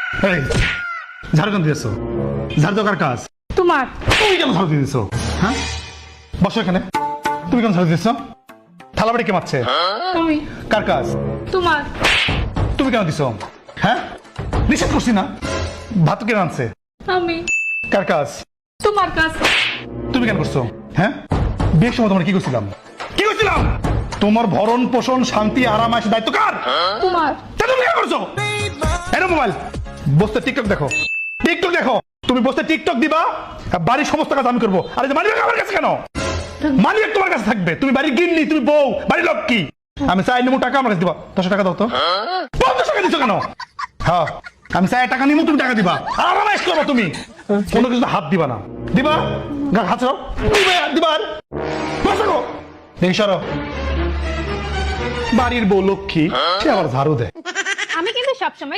এই ঝাড়ু কেন দিয়েছো? ঝাড়ু দরকার কাজ তোমার। তুমি কেন ঝাড়ু দিয়ে দিছো? হ্যাঁ, বসো এখানে। তুমি কেন ঝাড়ু দিয়েছো? থালা বাড়ি কে মারছে? তুমি। কার কাজ? তোমার। তুমি কেন দিছো? হ্যাঁ, নিষেধ করছি না। ভাত কে রাঁধছে? আমি। কার কাজ? তোমার কাজ। তুমি কেন করছো? হ্যাঁ, বিয়ের সময় তোমার কি করছিলাম? কি করছিলাম? তোমার ভরণ পোষণ শান্তি আরাম আসে দায়িত্ব কার? তোমার। তা তুমি কি করছো? এনো মোবাইল বসতে টিকটক দেখো, টিকটক দেখো। তুমি বসতে টিকটক দিবা আর বাড়ির সমস্ত কাজ আমি করবো। আর এই যে মানি ব্যাগ আমার কাছে কেন? মানি ব্যাগ তোমার কাছে থাকবে। তুমি বাড়ির গিন্নি, তুমি বউ, বাড়ির লক্ষ্মী। আমি চাই নিমু টাকা আমার কাছে দিবা। 100 টাকা দাও তো। 50 টাকা দিছো কেন? হ্যাঁ, আমি চাই টাকা নিমু, তুমি টাকা দিবা। আর আরামাইশ করবো তুমি। কোনো কিছু হাত দিবা না। দিবা গা হাত ছাড়ো। দিবা আর বসো গো। এই সরো। বাড়ির বউ লক্ষ্মী, সে আবার ঝাড়ু দেয়। আমি কিন্তু সবসময়